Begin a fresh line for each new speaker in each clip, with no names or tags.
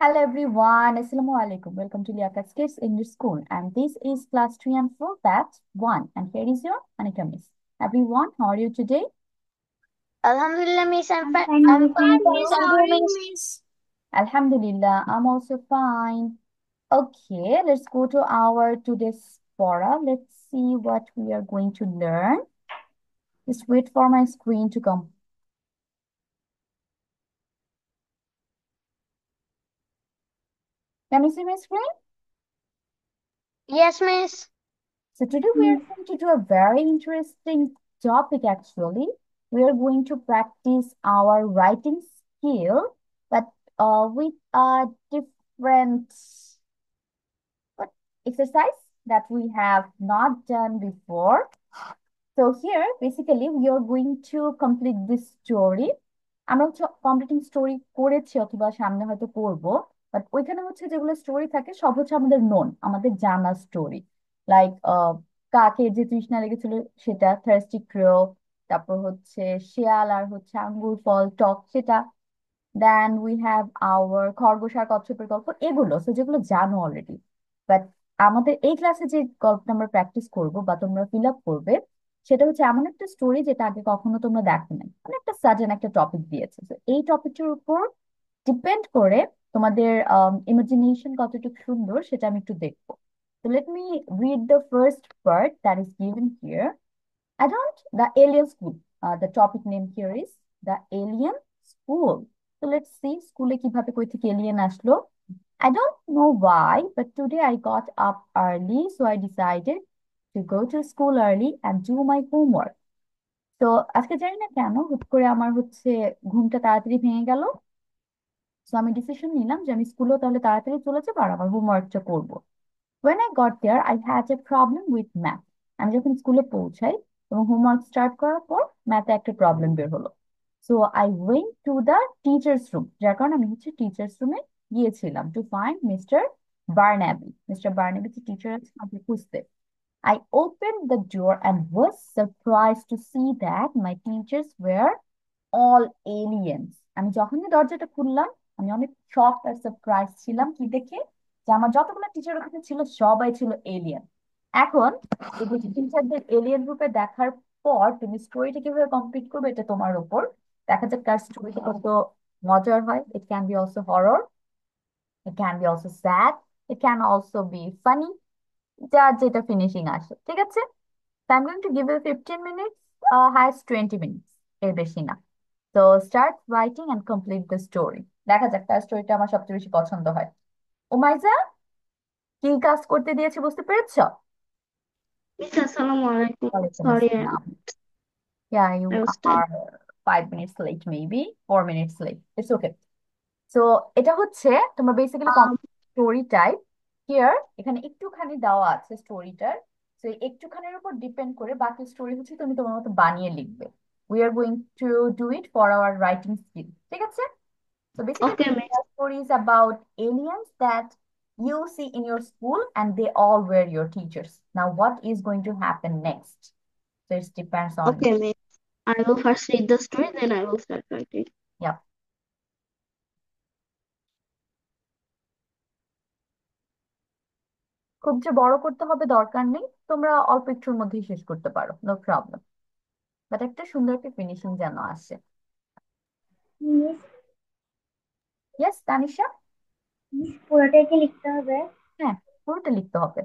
Hello everyone, Assalamu alaikum. Welcome to Liaquat Kids English School, and this is class 3 and 4, batch 1. And here is your Anika Miss. Everyone, how are you today?
Alhamdulillah, Miss. I'm
I'm
fine.
fine,
I'm
Miss.
fine,
Thank
Miss.
you.
How are you, Miss?
Alhamdulillah, I'm also fine. Okay, let's go to our today's fora. Let's see what we are going to learn. Just wait for my screen to come. Can you see my screen?
Yes, Miss.
So today we are
Yes.
going to do a very interesting topic actually. We are going to practice our writing skill, but with a different what, exercise that we have not done before. So here, basically, we are going to complete this story. আমরা হচ্ছে completing story করেছি অথবা সামনে হয়তো করব, but ওইখানে হচ্ছে যেগুলো স্টোরি থাকে সব হচ্ছে আমাদের নোন, আমাদের জানা স্টোরি। লাইক কাকে যে তৃষ্ণা লেগেছিল সেটা, থার্স্টি ক্রো। তারপর হচ্ছে শিয়াল আর হচ্ছে আঙ্গুর ফল টক সেটা। দেন উই হ্যাভ আওয়ার খরগোশ আর কচ্ছপের গল্প, এগুলো সো যেগুলো জানো অলরেডি। বাট আমাদের এই ক্লাসে যে গল্পটা আমরা প্র্যাকটিস করব বা তোমরা ফিল আপ করবে, সেটা হচ্ছে এমন একটা স্টোরি যেটা আগে কখনো তোমরা দেখো নাই, মানে একটা সাডেন একটা টপিক দিয়েছে, তো এই টপিকটার উপর ডিপেন্ড করে তোমাদের ইমাজিনেশন কতটুকু সুন্দর সেটা আমি একটু দেখবো। So let me read the first part that is given here. I don't, the alien school. The topic name here is the alien school. So let's see, school এ কিভাবে কই থেকে alien আসলো. I don't know why, but today I got up early, so I decided to go to school early and do my homework. তো আজকে জানি না কেন হুট করে আমার হচ্ছে ঘুমটা তাড়াতাড়ি ভেঙে গেল। তো আমি ডিসিশন নিলাম যে আমি স্কুলেও তাহলে তাড়াতাড়ি চলে যাবো আর আমার হোমওয়ার্কটা করবো। When I got there, I had a problem with math. আমি যখন স্কুলে পৌঁছাই এবং হোমওয়ার্ক স্টার্ট করার পর ম্যাথে একটা প্রবলেম বের হলো। So I went to the teachers room, যার কারণে আমি হচ্ছে টিচার্স রুমে গিয়েছিলাম to find mister Bernabéu. Mister Bernabéu যে টিচার আছে আমাকে খুঁজতে। I opened the door and was surprised to see that my teachers were all aliens. আমি যখনই দরজাটা খুললাম, আমি অনেক শক আর সারপ্রাইজ ছিলাম কি দেখে, যে আমার যতগুলো টিচার ওখানে ছিল সবাই ছিল এলিয়েন। এখন এই টিচারদের এলিয়েন রূপে দেখার পর তুমি স্টোরিটা কিভাবে কমপ্লিট করবে এটা তোমার উপর। দেখা যাক কার স্টোরিটা কত মজার হয়। It can be also horror, it can be also sad, it can also be funny, যার যেটা ফিনিশিং আসে, ঠিক আছে? So I'm going to give you 15 minutes, highest 20 minutes, এর বেশি না। তো start writing and complete the story. দেখা যাক কার স্টোরিটা আমার সবচেয়ে বেশি পছন্দ হয়। ওমাইজা, কি কাজ করতে দিয়েছে বুঝতে পেরেছো?
Miss, Assalamu alaikum.
ওয়ালাইকুম
Sorry,
আসসালাম। Yeah,
I
you
was studying.
are 5 minutes late, maybe 4 minutes late. It's okay. So এটা হচ্ছে তোমার basically
Um,
story type. Here এখানে একটুখানি দেওয়া আছে স্টোরিটার। তো এই একটুখানির উপর ডিপেন্ড করে বাকি স্টোরি হচ্ছে তুমি তোমার মতো বানিয়ে লিখবে। We are going to do it for our writing skill, ঠিক আছে? So basically
okay, Miss.
the story is about aliens that you see in your school and they all were your teachers. Now what is going to happen next? So it depends on you.
Okay, Miss. I will first read the story, then I will start writing.
Yeah. খুব যে বড় করতে হবে দরকার নেই, তোমরা অল্প একটুর মধ্যেই শেষ করতে পারো, নো প্রবলেম। বাট একটা সুন্দর একটা ফিনিশিং যেন আসে।
Miss
yes Tanisha.
মিস পুরোটাই কি লিখতে হবে?
হ্যাঁ, পুরোটা লিখতে হবে।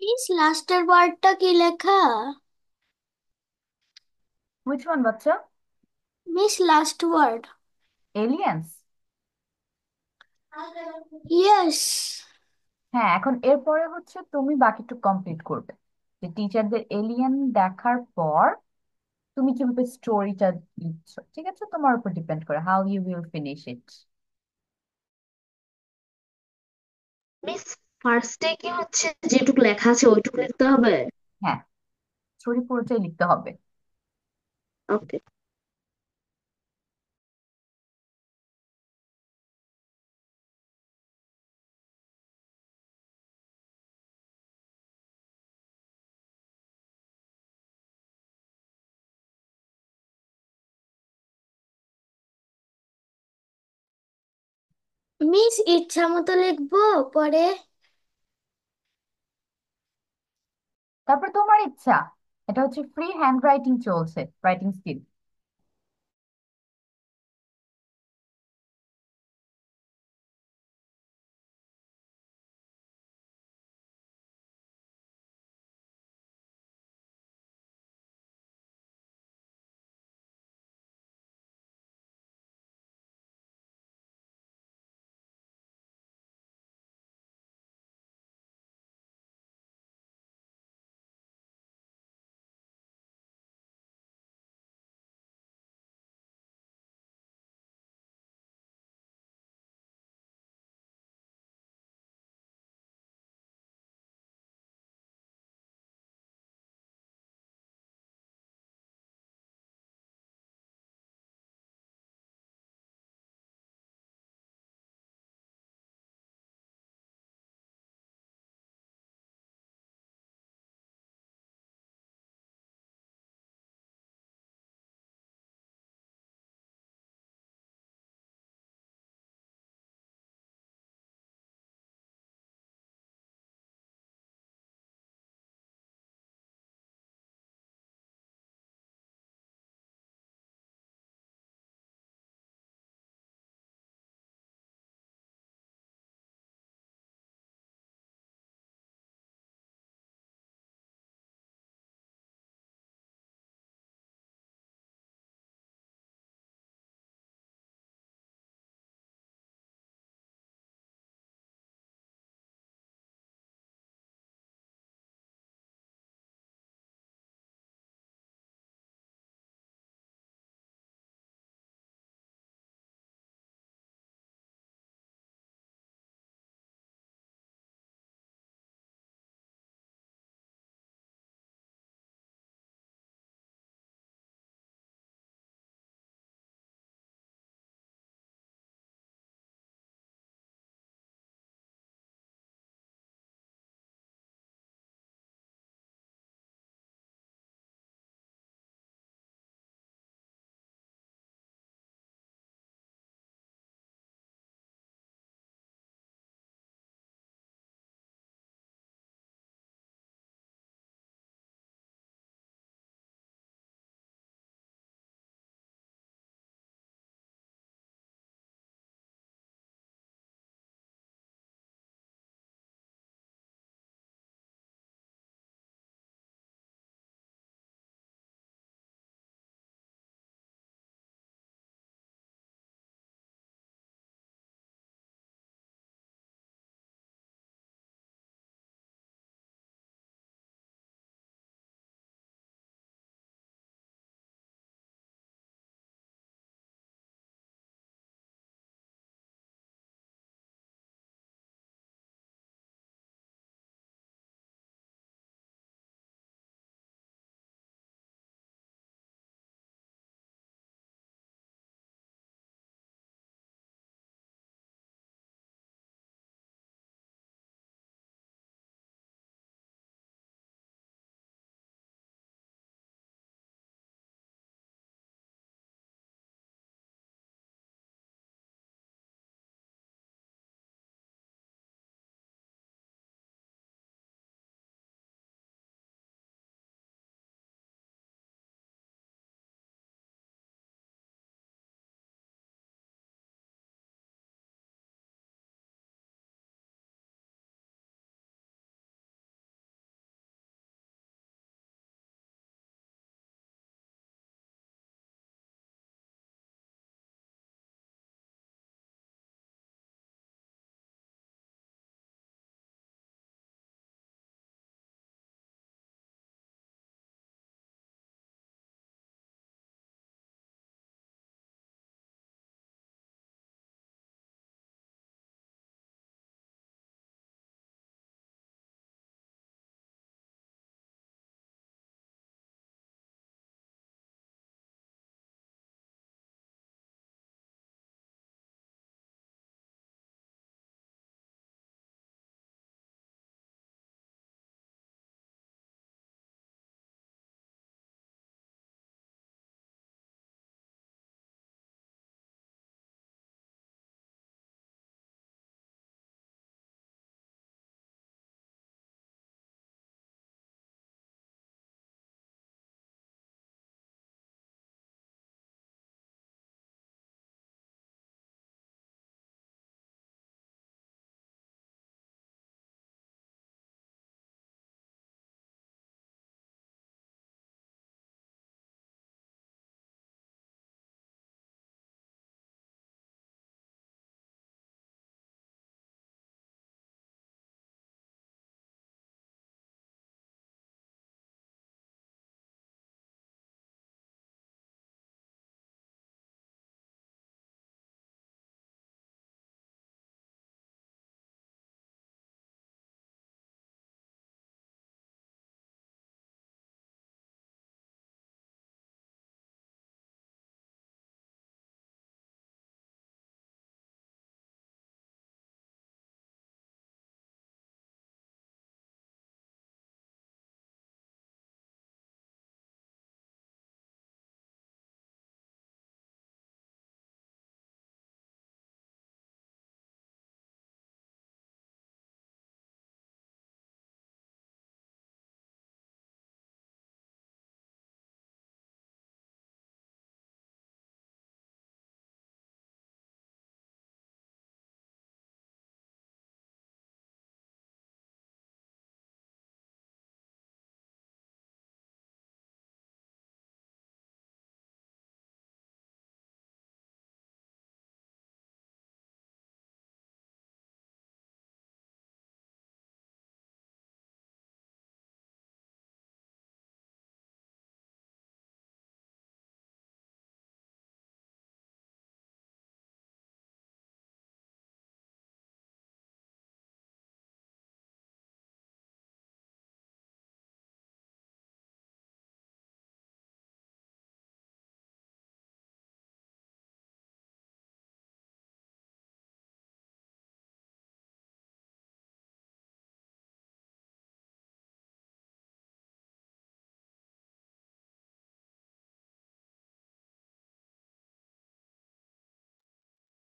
মিস লাস্টের ওয়ার্ডটা কি লেখা?
হুইচ ওয়ান বাচ্চা?
Miss last word.
Aliens?
Yes.
হ্যাঁ, এখন এরপরে হচ্ছে তুমি বাকিটুকু কমপ্লিট করবে, যে টিচারদের এলিয়েন দেখার পর তুমি কিভাবে স্টোরিটা লিখছো। ঠিক আছে, তোমার উপর ডিপেন্ড করে how you will finish it.
Miss ফার্স্টে কি হচ্ছে যেটুকু লেখা আছে ওইটুকু লিখতে হবে?
হ্যাঁ, স্টোরি পুরোটাই লিখতে হবে।
ওকে।
মিস ইচ্ছা মতো লিখবো পরে?
তারপর তোমার ইচ্ছা, এটা হচ্ছে ফ্রি হ্যান্ড রাইটিং চলছে, writing skill.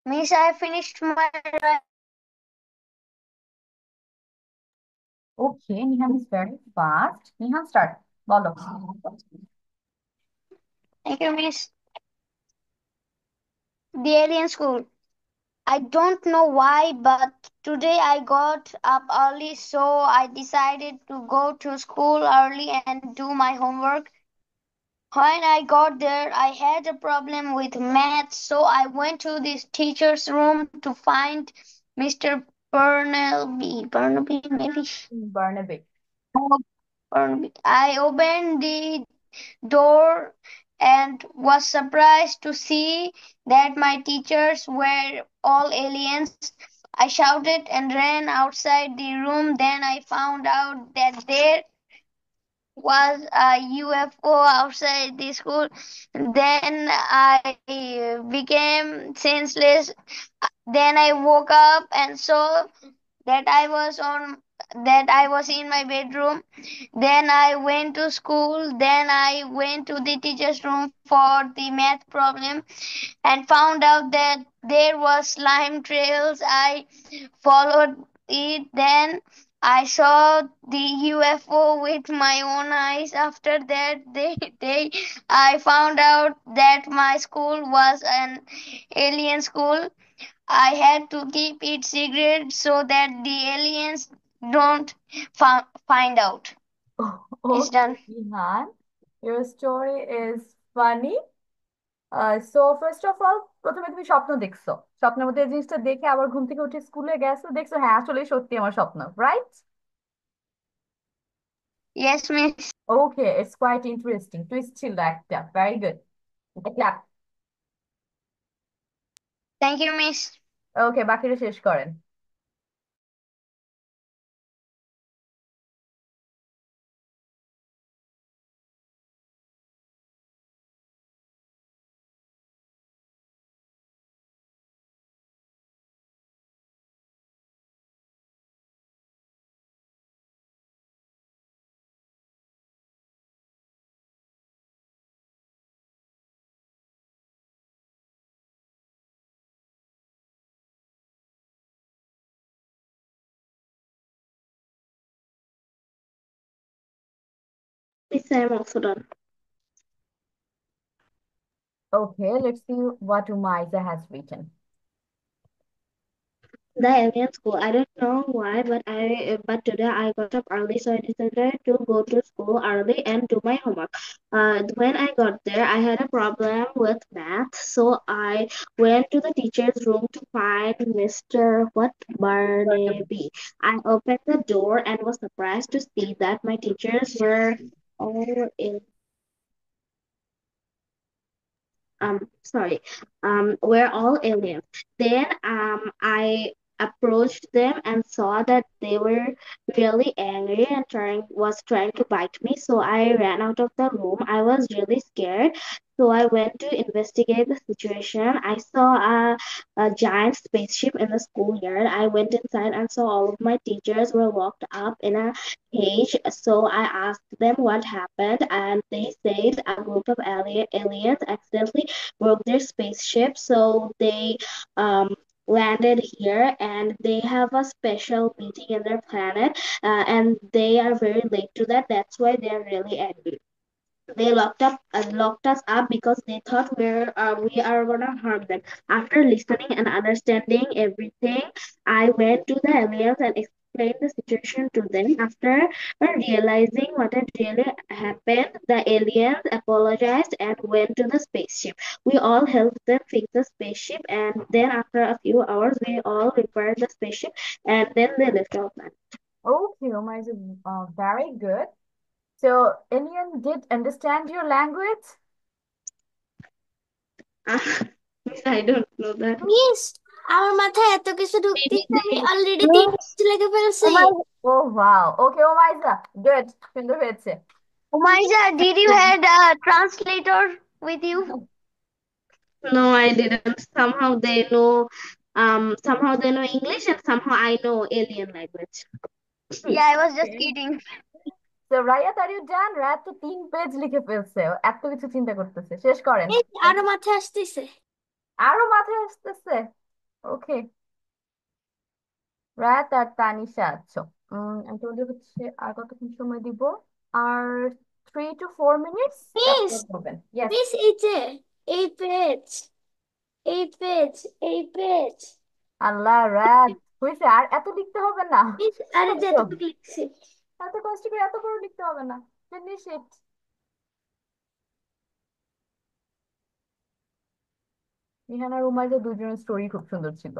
Miss, I finished my writing.
Okay, Nihan is very fast. Nihan start, বলো।
Thank you, Miss. The Alien School. I don't know why, but today I got up early, so I decided to go to school early and do my homework. When I got there, I had a problem with math, so I went to the teacher's room to find Mr. Burnaby. Burnaby, maybe?
বার্নাবে।
Burnaby. I opened the door and was surprised to see that my teachers were all aliens. I shouted and ran outside the room. Then I found out that there was a UFO outside the school. Then I became senseless. Then I woke up and saw that I was in my bedroom. Then I went to school. Then I went to the teacher's room for the math problem and found out that there was slime trails. I followed it. Then I saw the UFO with my own eyes. After that, I found out that my school was an alien school. I had to keep it secret so that the aliens don't find out. It's
okay
done.
Nihan, your story is funny. So first of all, প্রথমে তুমি স্বপ্ন দেখছো, স্বপ্নের মধ্যে এই জিনিসটা দেখে আবার ঘুম থেকে উঠে স্কুলে গেছো, দেখছো হ্যাঁ আসলে সত্যি আমার স্বপ্ন, right?
Yes, miss.
Okay, it's quite interesting, twist ছিল একটা, very good, clap.
Thank you, miss.
Okay, বাকিটা শেষ করেন।
Miss, I am also done.
Okay, let's see what Umayza has written.
The alien school. I don't know why, but today I got up early, so I decided to go to school early and do my homework. When I got there, I had a problem with math, so I went to the teacher's room to find Mr. What Barnaby. I opened the door and was surprised to see that my teachers were all in sorry, we're all aliens. Then I approached them and saw that they were really angry and trying to bite me. So I ran out of the room. I was really scared. So I went to investigate the situation. I saw a giant spaceship in the schoolyard. I went inside and saw all of my teachers were locked up in a cage. So I asked them what happened, and they said a group of aliens accidentally broke their spaceship, so they landed here and they have a special meeting in their planet, and they are very late to that. That's why they are really angry. They locked us up because they thought we are gonna harm them. After listening and understanding everything, I went to the aliens and explained the situation to them. After realizing what had really happened, the aliens apologized and went to the spaceship. We all helped them fix the spaceship, and then after a few hours, we all repaired the spaceship, and then they left our planet.
Okay, Umayza, very good. So, Alien did understand your language?
I don't know that.
Miss, আমার মাথায় এত কিছু ঢুকতেছে, আমি already তিন
Miss,
page লিখে ফেলছি।
Oh, wow. Okay, Umayza, good. সুন্দর হয়েছে।
Umayza, did you had a translator with you?
no, I didn't. Somehow they know English and somehow I know alien language.
Yeah, I was just
Okay.
kidding.
So, Rayat, are you done? রায়াত তো 3 page লিখে ফেলছে, ও এত কিছু চিন্তা করতেছে, শেষ করেন।
এই আরো মাথায় আসতেছে।
আরো মাথায় আসতেছে? ওকে, রাত আর তানিশা আছো। আমি তোমাদের হচ্ছে আর কতক্ষণ সময় দিব? আর 3 to 4 মিনিটস,
মিস,
তারপর করবেন। ইয়েস।
মিস এই যে এই পেজ, এই পেজ, এই পেজ।
আল্লাহ, রাত হয়েছে, আর এত লিখতে হবে না।
মিস আরে যে
বুঝছো?
এতটুকু লিখছি।
এত কষ্ট করে এত বড় লিখতে হবে না। Finish it. রিহান আর উমাইর দুজনের স্টোরি খুব সুন্দর ছিল।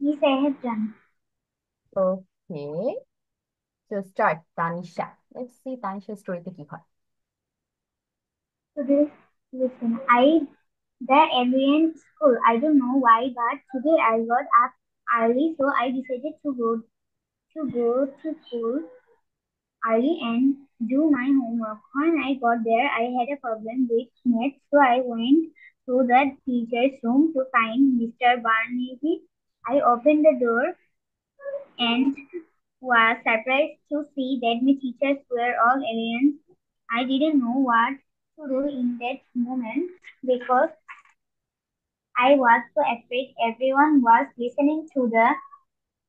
Miss, I have done.
Okay, so start Tanisha. Let's see তানিশার স্টোরিতে কি হয়।
So this, listen, the alien school. I don't know why, but today I got up early, so I decided to go to school early and do my homework. When I got there, I had a problem with maths, so I went to the teacher's room to find Mr. Barnaby. I opened the door and was surprised to see that my teachers were all aliens. I didn't know what to do in that moment because I was so afraid everyone was listening to the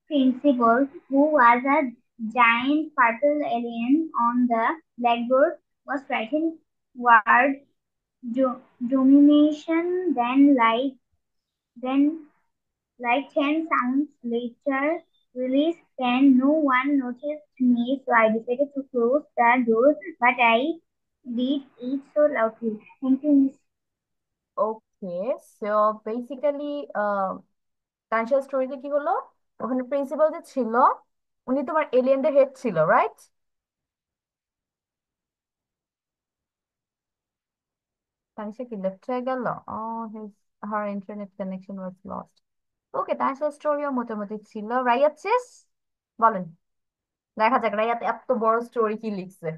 principal, who was a giant purple alien on the blackboard, was writing word domination. Then, like 10 sounds later, released, and no one noticed me, so I decided to close the door, but I did it so loudly. Thank you, Miss.
Okay, so basically তানিশার স্টোরিতে কি হলো, ওখানে principal যে ছিল উনি তোমার এলিয়েনদের হেড ছিল, রাইট? তানিশা কি লেফট হয়ে গেল? Oh, his her internet connection was lost. Okay, তানিশার স্টোরিও মোটামুটি ছিল। রাইয়াত শেষ, বলেন। দেখা যাক রাইয়াত এত বড় স্টোরি কি লিখছে।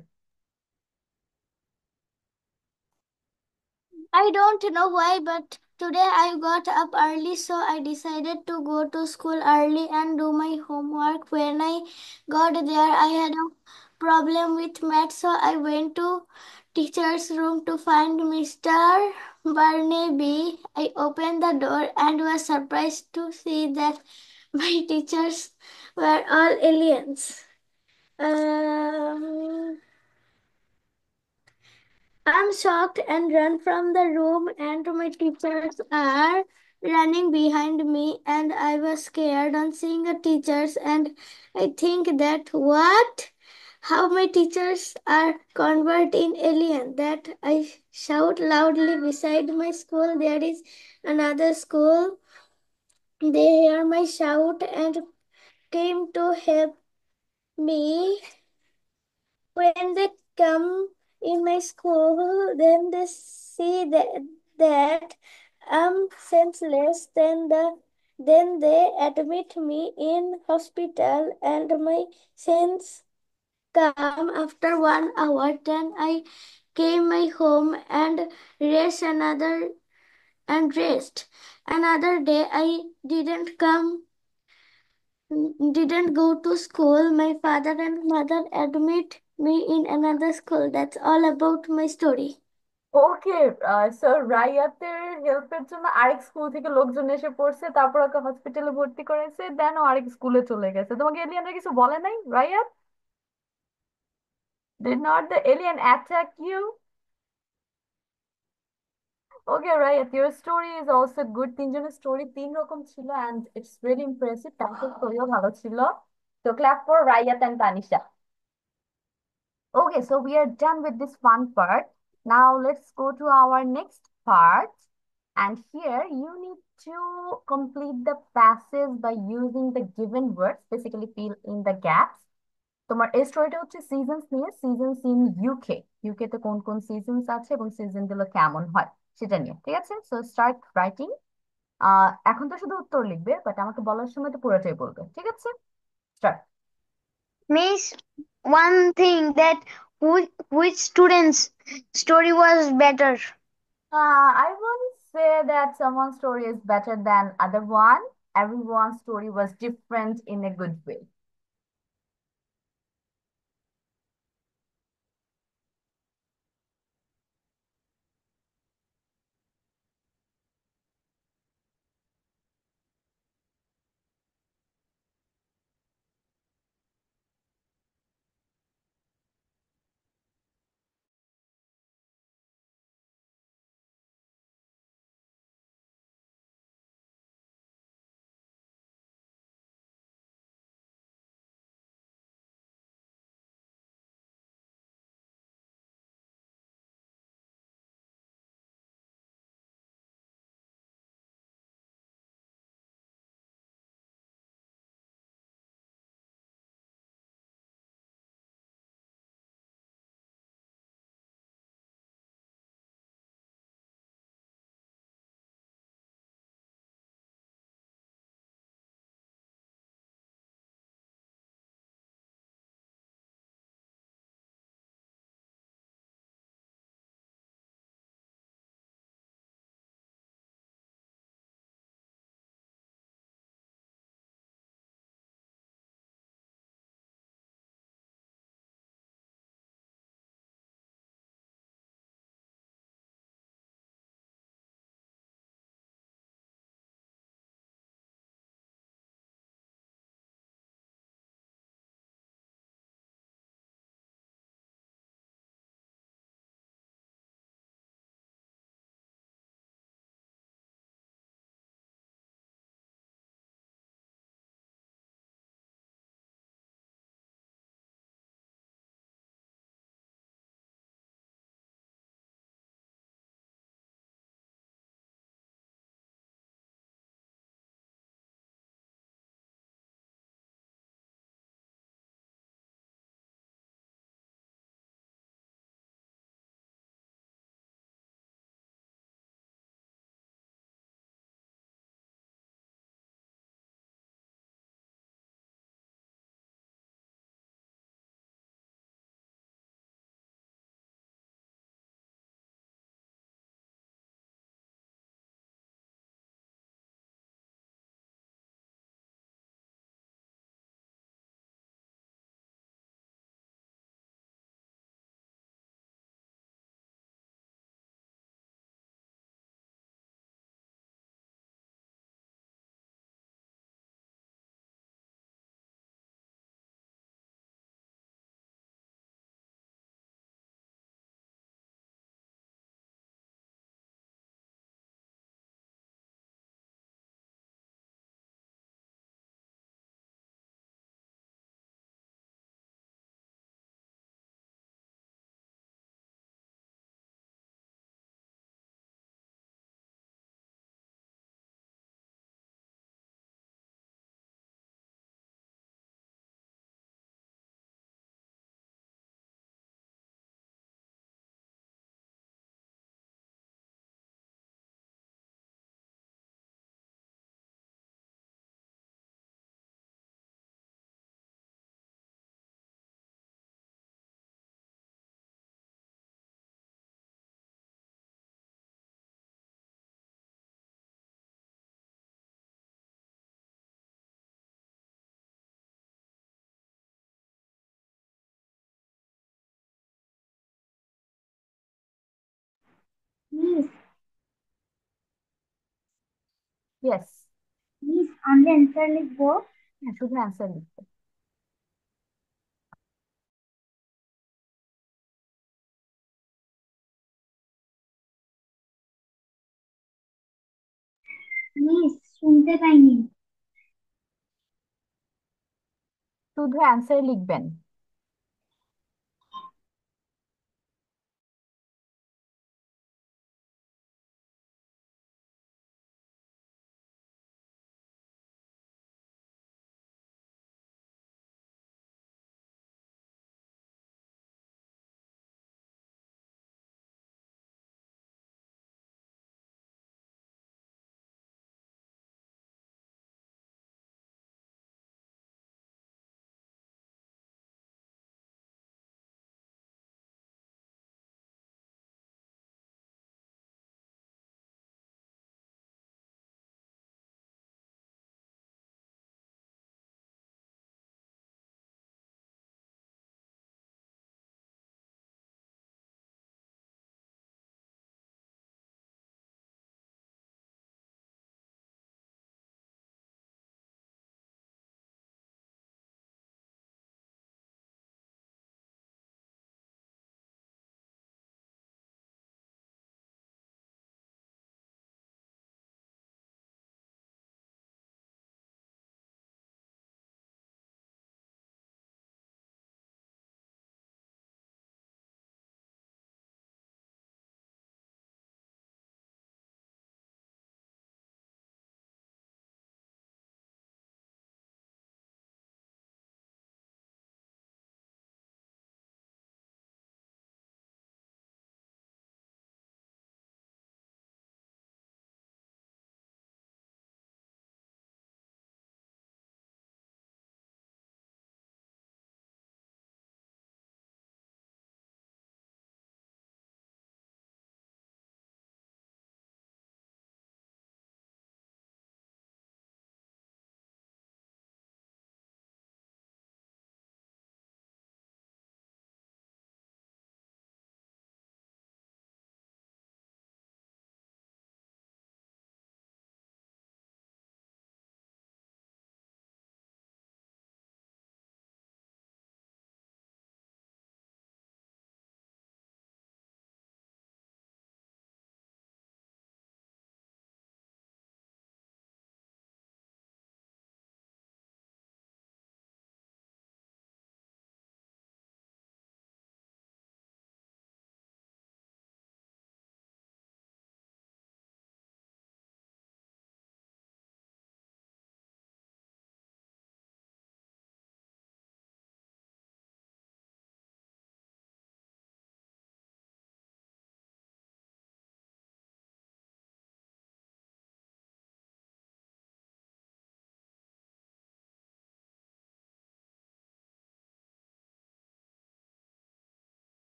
I don't know why, but today I got up early, so I decided to go to school early and do my homework. When I got there, I had a problem with math, so I went to teacher's room to find Mr. Barnaby. I opened the door and was surprised to see that my teachers were all aliens. Um, I'm shocked and run from the room, and my teachers are running behind me, and I was scared on seeing the teachers, and I think that what? How my teachers are convert in alien, that I shout loudly beside my school. There is another school. They hear my shout and came to help me. When they come in my school, then they see that I'm senseless. Then they admit me in hospital, and my sense come after 1 hour. Then I came my home and rest rest. Another day I didn't go to school. My father and mother admit me in another school. That's all about my story.
Okay, so রাইয়াতের হেল্পের জন্য আরেক school থেকে লোকজন এসে পড়ছে, তারপর ওকে হসপিটালে ভর্তি করেছে, দেন ও আরেক স্কুলে চলে গেছে। তোমাকে এলিয়েনরা কিছু বলে নাই, Raiyat? Did not the alien attack you? Okay Raiyat, your story is also good. তিনজনের স্টোরি তিন রকম ছিল and it's really impressive. তানিশার স্টোরিও ভালো ছিল। তো clap for Raiyat and Tanisha. Okay, so we are done with this fun part. Now let's go to our next part. And here you need to complete the passage by using the given words, basically fill in the gaps. তোমার এই স্টোরিটা হচ্ছে seasons নিয়ে, seasons in UK. UK তে কোন কোন seasons আছে এবং সিজন গুলো কেমন হয় সেটা নিয়ে, ঠিক আছে? So start writing. এখন তো শুধু উত্তর লিখবে, বাট আমাকে বলার সময় তো পুরোটাই বলবে, ঠিক আছে? Start.
Miss, one thing that which student's story was better?
I won't say that someone's story is better than other one. Everyone's story was different in a good way.
Miss,
Yes.
Miss, only answer লিখবো।
হ্যাঁ, শুধু answer লিখতে।
Miss, শুনতে পাইনি।
শুধু answer লিখবেন।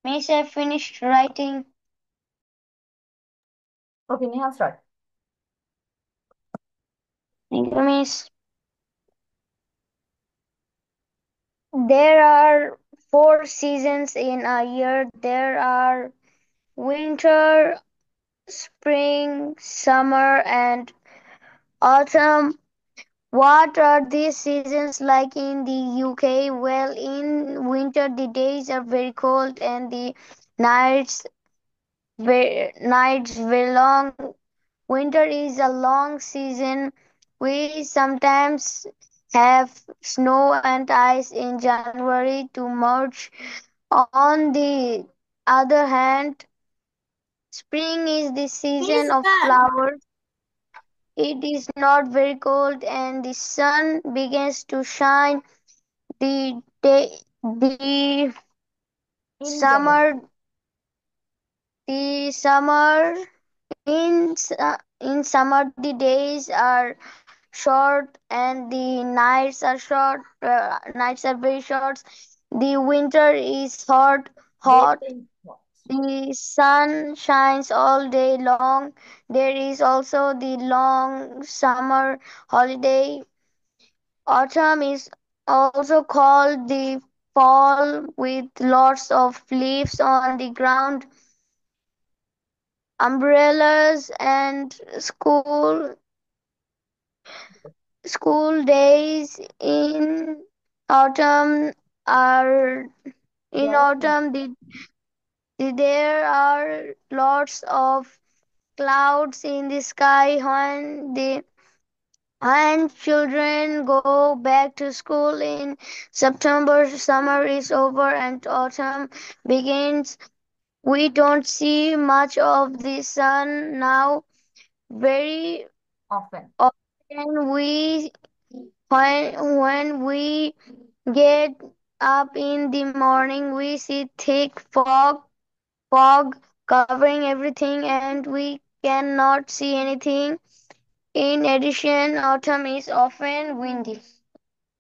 Miss, I finished writing.
Okay, Neha, start.
Thank you, Miss. There are 4 seasons in a year. There are winter, spring, summer, and autumn. What are these seasons like in the UK? Well, in winter the days are very cold and the nights very long. Winter is a long season. We sometimes have snow and ice in January to March. On the other hand, spring is the season
Miss
of
Bell,
flowers. It is not very cold and the sun begins to shine. The
In January.
summer the summer in summer the days are short and the nights are short. Nights are very short. The winter is
They
hot.
think what?
The sun shines all day long. There is also the long summer holiday. Autumn is also called the fall with lots of leaves on the ground. Umbrellas and school days autumn are
They
in
are short.
autumn there are lots of clouds in the sky when children go back to school in September. Summer is over and autumn begins. We don't see much of the sun now. Very
Often.
often when we get up in the morning, we see thick fog covering everything, and we cannot see anything. In addition, autumn is often windy.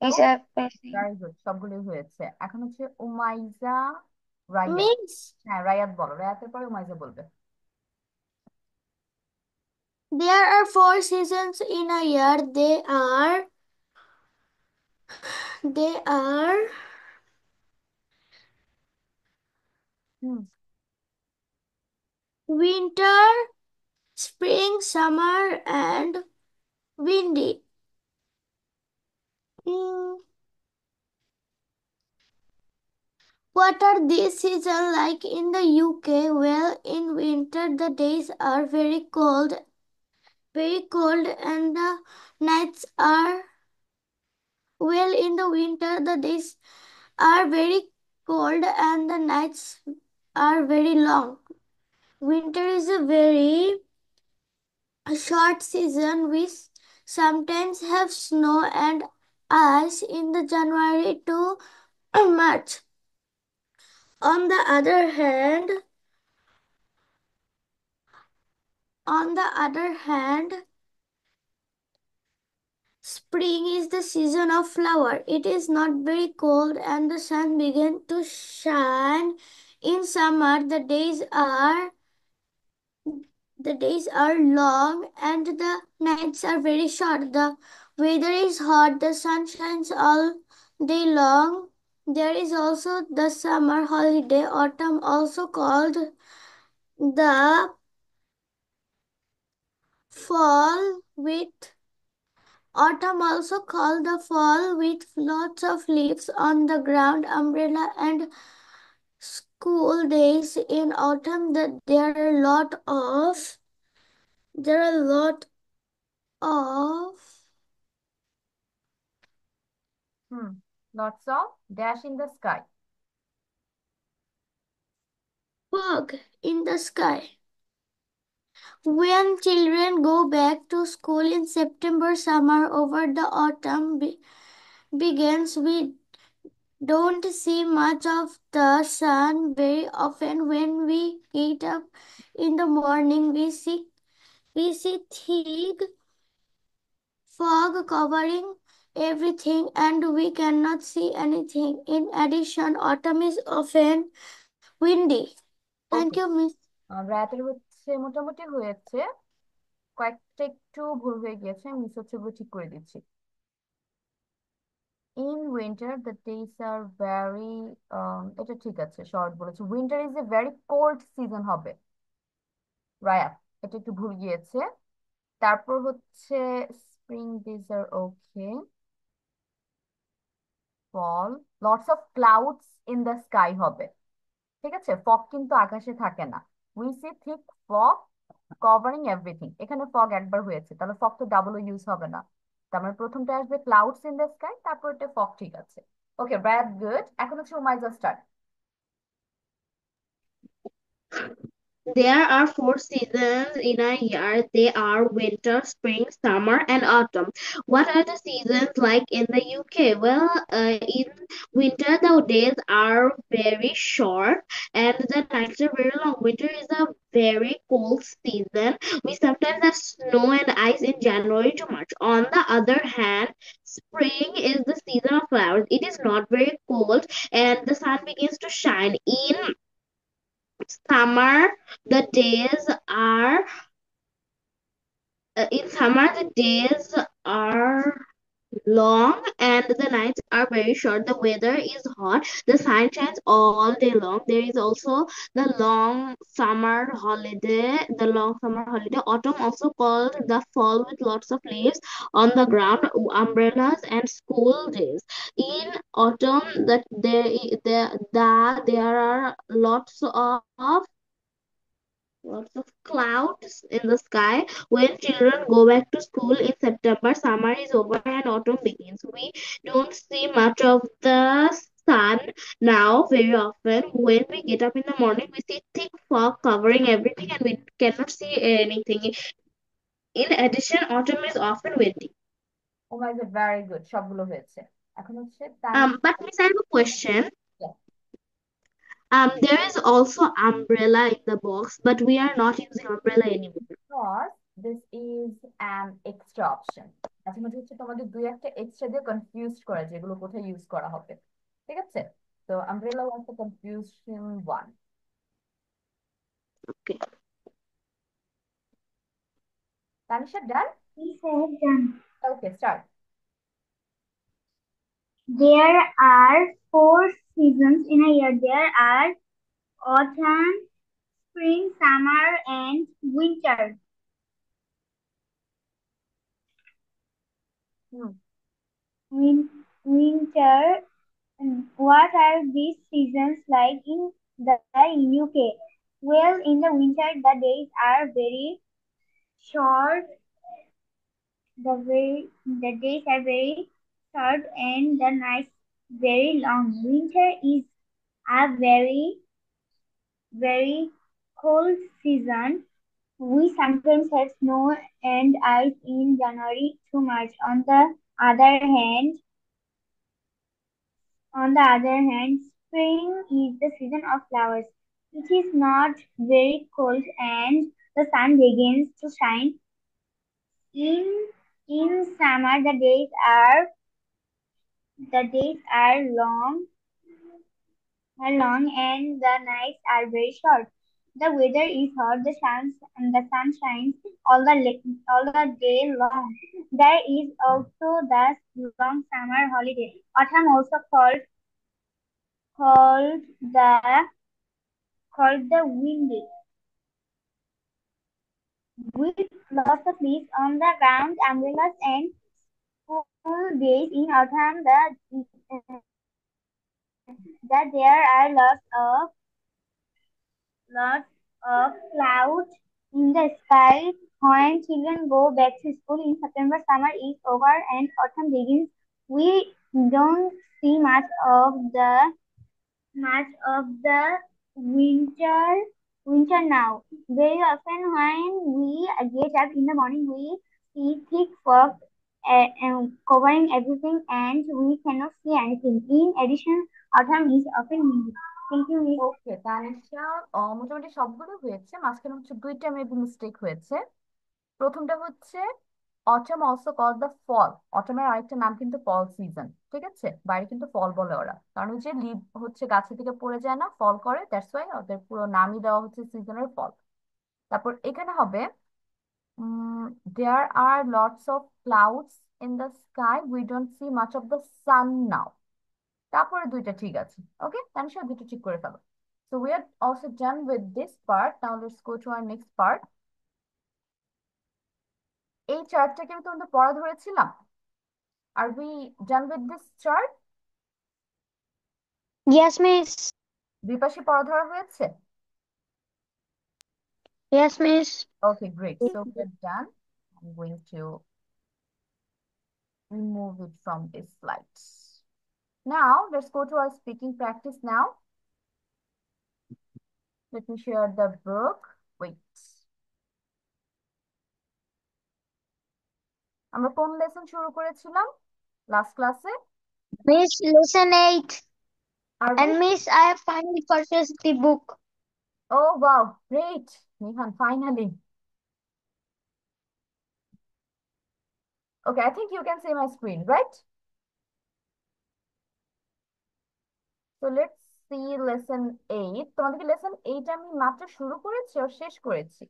Is
দেখো,
a
very good, সবগুলোই হয়েছে। এখন হচ্ছে Umaiza, রায়াত।
Miss,
হ্যাঁ, রায়াত বলো, রায়াতের পরে উমাইজা বলবে।
there are 4 seasons in a year. They are
hmm.
winter, spring, summer, and windy. Mm, What are these seasons like in the UK? Well, in winter the days are very cold, and the nights are well in the winter the days are very cold and the nights are very long. Winter is a very short season. We sometimes have snow and ice in the January to March. On the other hand, on the other hand, spring is the season of flower. It is not very cold and the sun begins to shine. In summer, the days are long and the nights are very short. The weather is hot, the sun shines all day long. There is also the summer holiday, the fall with autumn also called the fall with lots of leaves on the ground, umbrella and school days in autumn. That there are a lot of
hmm. Lots of dash in the sky.
fog in the sky. When children go back to school in September, summer over the autumn begins, we don't see much of the sun very often. When we get up in the morning, we see thick fog covering everything and we cannot see anything. In addition, autumn is often windy. Thank
okay,
you, Miss.
রাতের হচ্ছে মোটামুটি হয়েছে, কয়েকটা একটু ভুল হয়ে গিয়েছে, miss হচ্ছে ওগুলো ঠিক করে দিচ্ছি। In winter the days are very, এটা ঠিক আছে, শর্ট বলেছে। Winter is a very cold season হবে, রায়াত, এটা একটু ভুল গিয়েছে। তারপর হচ্ছে spring days are okay, fall, lots of clouds in the sky হবে। ঠিক আছে, ফগ কিন্তু আকাশে থাকে না। We see thick fog covering everything, এখানে ফগ একবার হয়েছে, তাহলে ফগ তো ডাবল ইউজ হবে না। তার মানে প্রথমটা আসবে ক্লাউডস ইন দ্য স্কাই, তারপর এটা ফগ, ঠিক আছে। ওকে, ভেরি গুড। এখন হচ্ছে Umaiza start.
There are four seasons in a year. They are winter, spring, summer, and autumn. What are the seasons like in the UK? Well, in winter, the days are very short and the nights are very long. Winter is a very cold season. We sometimes have snow and ice in January to March. On the other hand, spring is the season of flowers. It is not very cold and the sun begins to shine. In summer, the days are in summer the days are long and the nights are very short. The weather is hot. The sun shines all day long. There is also the long summer holiday. The long summer holiday. Autumn, also called the fall, with lots of leaves on the ground, umbrellas, and school days. In autumn, there are lots of clouds in the sky. When children go back to school in September, summer is over and autumn begins. We don't see much of the sun now very often. When we get up in the morning, we see thick fog covering everything and we cannot see anything. In addition, autumn is often windy.
Umaiza very good, সবগুলো হয়েছে। এখন হচ্ছে
But Miss, I have a question.
Tanisha.
There is also umbrella in the box, but we are not using umbrella anymore.
Because this is an extra option, মাঝে মাঝে হচ্ছে তোমাদের দুই একটা এক্সট্রা দিয়ে কনফিউজ করা, যেগুলো কোথায় ইউজ করা হবে। ঠিক আছে, তো umbrella was the confusion one.
Okay.
Tanisha done?
He said,
okay, start.
there are four seasons in a year. There are autumn, spring, summer, and winter. Winter. What are these seasons like in the UK? Well, in the winter, the days are very short. The days are very short and the nights very long. Winter is a very cold season. We sometimes have snow and ice in January to March. On the other hand, spring is the season of flowers. It is not very cold and the sun begins to shine. In in summer, the days are long and the nights are very short. The weather is hot. The sun shines all the day long. There is also the long summer holiday. Autumn, also called the called the windy, with lots of leaves on the ground, umbrellas, and school days in autumn. That there are lots of clouds in the sky. When children go back to school in September, summer is over and autumn begins. We don't see much of the winter now. Very often when we get up in the morning, we see thick fog covering everything and we cannot see anything. In addition, autumn is often windy. Thank you, Miss.
ওকে তানিশা, মোটামুটি সবগুলো হয়েছে, মাঝখানে হচ্ছে দুইটা maybe mistake হয়েছে। প্রথমটা হচ্ছে autumn also called the fall, অটমের আরেকটা নাম কিন্তু ফল সিজন। ঠিক আছে, বাইরে কিন্তু ফল বলে ওরা, কারণ ওই যে লিভ হচ্ছে গাছে থেকে পড়ে যায় না, ফল করে, দ্যাটস ওয়াই ওদের পুরো নামই দেওয়া হচ্ছে সিজনের ফল। তারপর এখানে হবে there are lots of clouds in the sky, we don't see much of the sun now. তারপরে দুইটা ঠিক আছে, ওকে, তানিশা দুটো ঠিক করে ফেলো। So we are also done with this part. Now let's go to our next part. এই চার্টটাকে আমি তোমাদের পড়া ধরেছিলাম। Are we done with this chart?
Yes, miss.
দুই পাশে পড়া ধরা হয়েছে?
Yes, miss.
Okay, great. So we're done. I'm going to remove it from this slide. Now let's go to our speaking practice now. Let me share the book. Wait. আমরা কোন lesson শুরু করেছিলাম last ক্লাসে?
Miss, lesson 8.
Are we?
And miss, I have finally purchased the book.
Oh wow, great. Nihan, finally. Okay, I think you can see my screen, right? So let's see lesson 8. তোমাদেরকে lesson 8 আমি মাত্র শুরু করেছি আর শেষ করেছি,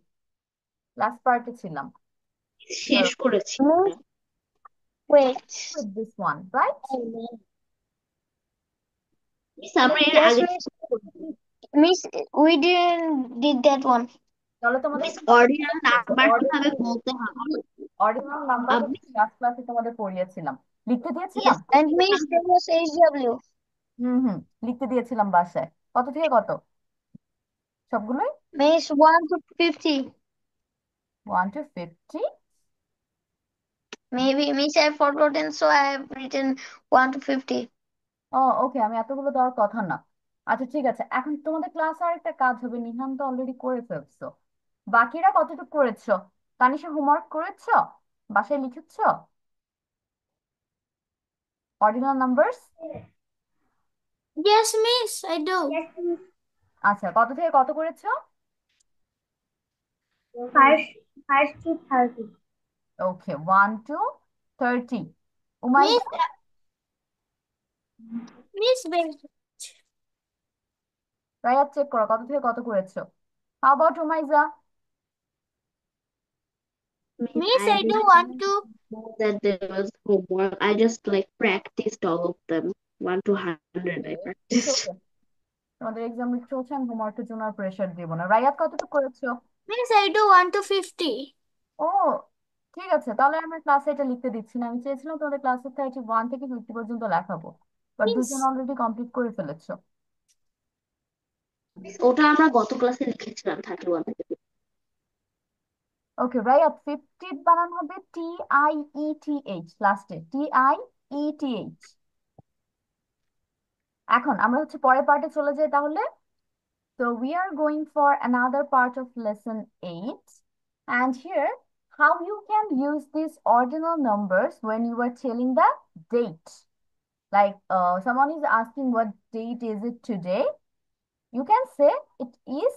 last পার্টে ছিলাম।
শেষ করেছি।
Miss, wait.
With this one, right?
Miss আমরা এর
Yes,
আগে
miss. Miss, we didn't did that one.
তাহলে তোমাদের
মিস অর্ডিনাল নাম্বার কিভাবে বলতে হবে?
অর্ডিনাল নাম্বার
আপনি
হচ্ছে লাস্ট ক্লাসে তোমাদের পড়িয়েছিলাম, লিখতে দিয়েছিলাম।
yes,
And miss, there was HW.
হুম, লিখতে দিয়েছিলাম বাসায়। কত থেকে কত? সবগুলোই
Miss, 1 to 50.
1 to 50?
Maybe, miss, I've forgotten, so I have written 1 to 50.
ও ওকে, আমি এতগুলো দেওয়ার কথা না। আচ্ছা ঠিক আছে, এখন তোমাদের ক্লাস আর একটা কাজ হবে, নিহান তো অলরেডি করে ফেলছো। বাকিরা কতটুকু করেছো? তানিশা হোমওয়ার্ক করেছো? বাসায় লিখেছো ordinal numbers?
Yes, miss, I do.
Yes, miss.
আচ্ছা, কত থেকে কত করেছো?
Five to 30.
ওকে, 1 to 30।
Miss,
Umaida?
miss, wait.
Rayat check করো কত থেকে কত করেছো। How about Umaiza?
miss,
Miss,
I
I do
didn't
want to.
know that there was homework. I just like practiced all of them. 1 to 100 I
It's
practiced.
okay, তোমাদের exam চলছে, আমি হোমওয়ার্কের জন্য আর pressure দিব না। রায়াত কতটুকু করেছো?
Miss, I do 1 to 50.
ও ঠিক আছে, তাহলে আমি ক্লাসে এটা লিখতে দিচ্ছি না, আমি চেয়েছিলাম তোমাদের ক্লাসে 31 থেকে 50 পর্যন্ত লেখাবো, বাট দুজন
Miss,
অলরেডি কমপ্লিট করে ফেলেছো।
Miss, ওটা আমরা গত ক্লাসে লিখেছিলাম 31 থেকে।
ওকে রায়াত, 50 বানান হবে TIETH, লাস্টে TIETH। এখন আমরা হচ্ছে পরের পার্টে চলে যাই তাহলে। So we are going for another part of lesson 8. And here, how you can use these ordinal numbers when you are telling the date. Like someone is asking what date is it today? You can say it is,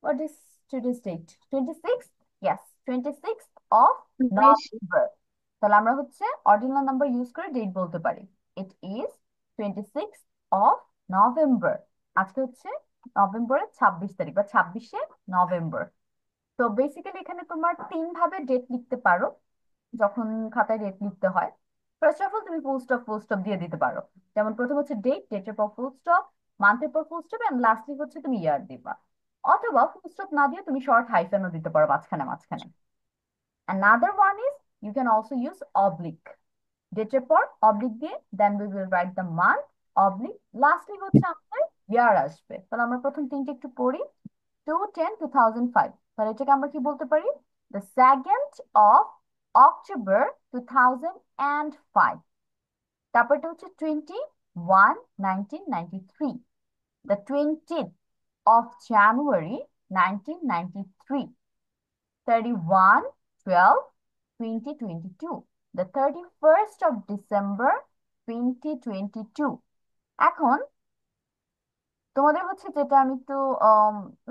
what is today's date? 26th? Yes, 26th of
Miss,
November. তাহলে আমরা হচ্ছে ordinal number use করে date বলতে পারি। It is 26th of November। আজকে হচ্ছে নভেম্বরের 26 তারিখ বা 26শে নভেম্বর। তো বেসিক্যালি এখানে তোমার তিন ভাবে ডেট লিখতে পারো যখন খাতায় ডেট লিখতে হয়। ফার্স্ট অফ অল তুমি ফুল স্টপ দিয়ে দিতে পারো, যেমন প্রথম হচ্ছে ডেট, ডেটের পর ফুল স্টপ, মান্থের পর ফুল স্টপ, এন্ড লাস্টলি হচ্ছে তুমি ইয়ার দিবা। অথবা ফুল স্টপ না দিয়ে তুমি শর্ট হাইফেনও দিতে পারো মাঝখানে মাঝখানে। Another one is you can also use oblique. ডেটের পর অবলিক দিয়ে then we will write the month oblique, lastly হচ্ছে আমাদের ইয়ার আসবে। তাহলে আমরা প্রথম তিনটে একটু পড়ি। 2/10/2005, তাহলে এটাকে আমরা কি বলতে পারি? The second of October 2005। তারপরটা হচ্ছে 21/1993, the 20th of January 1993, 31/12/2022, the 31st of December 2022। এখন তোমাদের হচ্ছে যেটা আমি একটু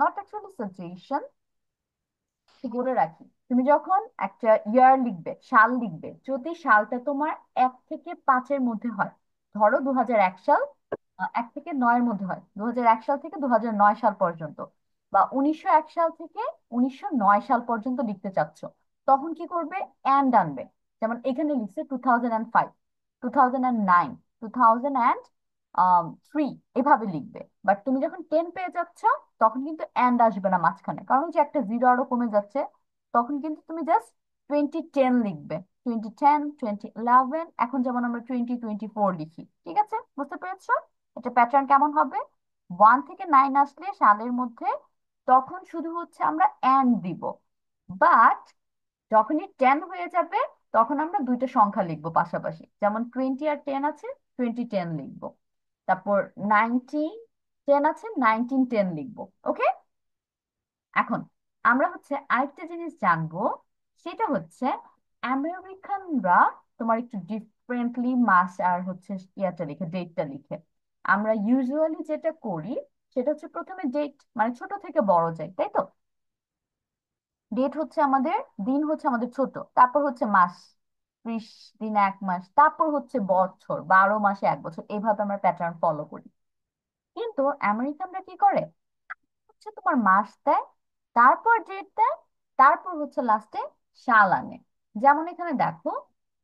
নট অ্যাকচুয়ালি সাজেশন, একটু বলে রাখি, তুমি যখন একটা ইয়ার লিখবে, সাল লিখবে, যদি সালটা তোমার 1 থেকে 5-এর মধ্যে হয়, ধরো 2001 সাল, 1 থেকে 9-এর মধ্যে হয়, 2001 সাল থেকে 2009 সাল পর্যন্ত, বা 1901 সাল থেকে 1909 সাল পর্যন্ত লিখতে চাচ্ছ, তখন কি করবে? অ্যান্ড আনবে। যেমন এখানে লিখছে 2005, 2009, 2003, এভাবে লিখবে। বাট তুমি যখন 10 পেয়ে যাচ্ছ, তখন কিন্তু এন্ড আসবে না মাঝখানে, কারণ যে একটা জিরো আরো কমে যাচ্ছে। তখন কিন্তু তুমি জাস্ট 2010 লিখবে, 2010, 2011, এখন যেমন আমরা 2024 লিখি। ঠিক আছে, বুঝতে পেরেছো এটা প্যাটার্ন কেমন হবে? 1 থেকে 9 আসলে সালের মধ্যে, তখন শুধু হচ্ছে আমরা এন্ড দিব। বাট যখনই 10 হয়ে যাবে, তখন আমরা দুইটা সংখ্যা লিখবো পাশাপাশি, যেমন 20 আর 10 আছে, 2010 লিখবো। তারপর 1910 আছে, 1910 লিখবো। ওকে, এখন আমরা হচ্ছে আরেকটা জিনিস জানবো, সেটা হচ্ছে আমেরিকানরা তোমার একটু ডিফারেন্টলি মাস আর হচ্ছে ইয়াটা লিখে, ডেটটা লিখে। আমরা ইউজুয়ালি যেটা করি সেটা হচ্ছে প্রথমে ডেট, মানে ছোট থেকে বড় যায়, তাই তো? ডেট হচ্ছে আমাদের, দিন হচ্ছে আমাদের ছোট, তারপর হচ্ছে মাস, 30 দিন 1 মাস, তারপর হচ্ছে বছর, 12 মাসে 1 বছর, এইভাবে আমরা প্যাটার্ন ফলো করি। কিন্তু আমেরিকানরা কি করে, হচ্ছে তোমার মাস দেয়, তারপর ডেট দেয়, তারপর হচ্ছে লাস্টে সাল আনে। যেমন এখানে দেখো,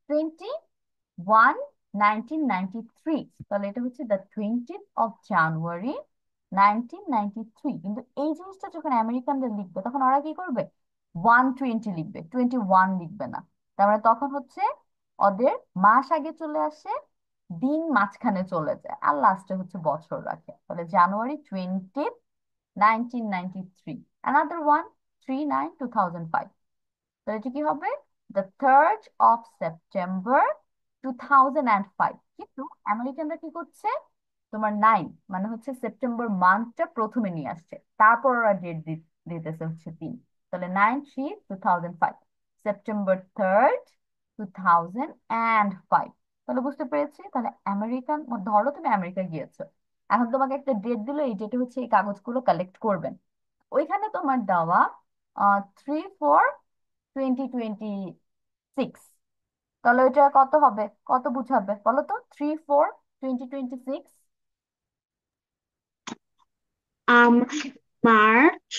21/1993, তাহলে এটা হচ্ছে the 20th of January 1993। কিন্তু এই জিনিসটা যখন আমেরিকানরা লিখবে, তখন ওরা কি করবে? 120 লিখবে, 21 লিখবে না। তার মানে তখন হচ্ছে ওদের মাস আগে চলে আসে, দিন মাঝখানে চলে যায়, আর লাস্টে হচ্ছে বছর রাখে। তাহলে January 20, 1993, another one, 3/9/2005। তো এটা কি হবে? the 3rd of September 2005। কিন্তু আমেরিকানরা কি করছে, তোমার 9 মানে হচ্ছে সেপ্টেম্বর মান্থটা প্রথমে নিয়ে আসছে, তারপর ওরা ডেট দিতেছে হচ্ছে 3। তাহলে 9/3/2005, September 3rd, 2005। তাহলে বুঝতে পেরেছি, তাহলে আমেরিকান, ধরো তুমি আমেরিকা গিয়েছো, এখন তোমাকে একটা ডেট দিলো, এই ডেটে হচ্ছে এই কাগজগুলো কালেক্ট করবেন। ওইখানে তোমার দেওয়া 3/4/2026। তাহলে ওইটা কত হবে, কত বুঝাবে বলো তো? 3/4/2026।
Um, March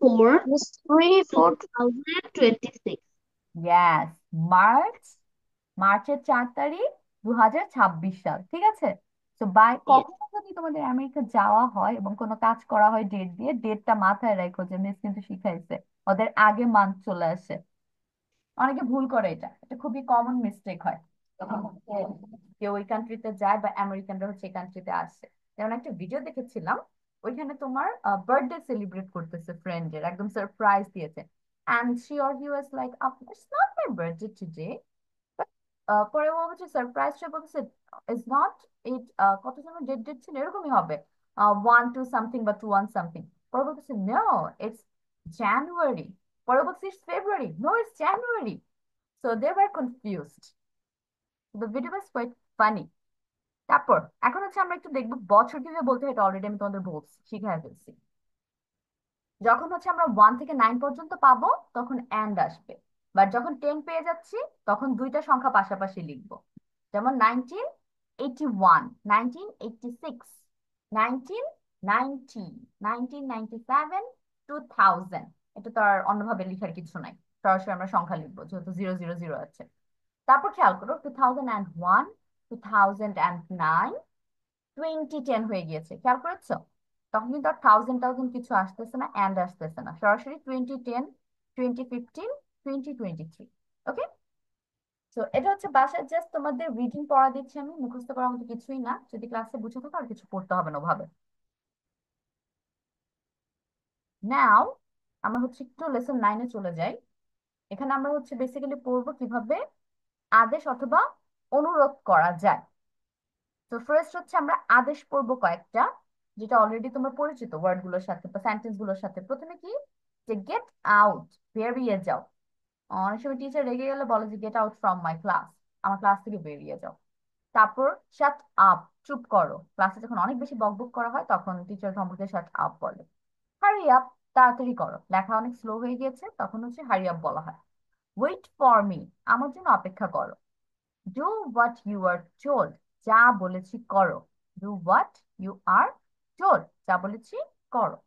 4,
Miss 3, 4.
2026.
ইয়াস, মার্চ, মার্চের 4 তারিখ 2026 সাল। ঠিক আছে, তো বাই
Yes.
কখনো যদি তোমাদের আমেরিকা যাওয়া হয় এবং কোনো কাজ করা হয় ডেট দিয়ে, ডেটটা মাথায় রাখো, যে মিস কিন্তু শিখাইছে ওদের আগে মান্থ চলে আসে। অনেকে ভুল করে, এটা এটা খুবই কমন মিস্টেক হয় যখন হচ্ছে কেউ ওই কান্ট্রিতে যায় বা আমেরিকানরা হচ্ছে এই কান্ট্রিতে আসে। যেমন একটা ভিডিও দেখেছিলাম, ওইখানে তোমার বার্থডে সেলিব্রেট করতেছে ফ্রেন্ডের, একদম সারপ্রাইজ দিয়েছে, and she or he was like, it's not my birthday today. পরে ও হচ্ছে সারপ্রাইজ সে বলছে, ইজ নট ইট, কত সময় ডেট ডেট ছিল এরকমই হবে, 1/2 সামথিং বা 2/1 সামথিং। পরে বলতেছে নো, ইটস জানুয়ারি। পরে বলছে it's February, no it's January. So they were confused. The video was quite funny. তারপর এখন হচ্ছে আমরা একটু দেখবো বছর কিভাবে বলতে হয়, এটা অলরেডি আমি তোমাদের বলছি, শিখাই ফেলছি। যখন হচ্ছে আমরা 1 থেকে 9 পর্যন্ত পাবো, তখন এন্ড আসবে। বাট যখন 10 পেয়ে যাচ্ছি, তখন দুইটা সংখ্যা পাশাপাশি লিখবো। যেমন 1981, 1986, 1990, 1997, 2000। এটা তো আর অন্যভাবে লিখার কিছু নাই, সরাসরি আমরা সংখ্যা লিখবো যেহেতু 000 আছে। তারপর খেয়াল করো, 2001, 2009, 2010 হয়ে গিয়েছে, খেয়াল করেছো? তখন কিন্তু আর থাউজেন্ড থাউজেন্ড কিছু আসতেছে না, এন্ড আসতেছে না, সরাসরি 2010, 2015, 2023। ওকে, তো এটা হচ্ছে বাসায় জাস্ট তোমাদের রিডিং পড়া দিচ্ছি আমি, মুখস্থ করার মতো কিছুই না। যদি ক্লাসে বুঝে থাকো আর কিছু পড়তে হবে না ওভাবে। নাও আমরা হচ্ছে একটু লেসন 9-এ চলে যাই। এখানে আমরা হচ্ছে বেসিক্যালি পড়বো কিভাবে আদেশ অথবা অনুরোধ করা যায়। তো ফার্স্ট হচ্ছে আমরা আদেশ পড়বো কয়েকটা, যেটা অলরেডি তোমরা পরিচিত ওয়ার্ড গুলোর সাথে বা সেন্টেন্স গুলোর সাথে। প্রথমে কি, যে গেট আউট, বেরিয়ে যাও। অনেক সময় টিচার রেগে গেলে বলে যে get out from my class, আমার ক্লাস থেকে বেরিয়ে যাও। তারপর শাট আপ, চুপ করো। ক্লাসে যখন অনেক বেশি বকবক করা হয়, তখন টিচার ধমকে শাট আপ বলে। হারি আপ, তাড়াতাড়ি করো, লেখা অনেক স্লো হয়ে গিয়েছে, তখন হচ্ছে হারি আপ বলা হয়। ওয়েট ফর মি, আমার জন্য অপেক্ষা করো। Do what you are told, যা বলেছি করো। Do what you are told, যা বলেছি করো।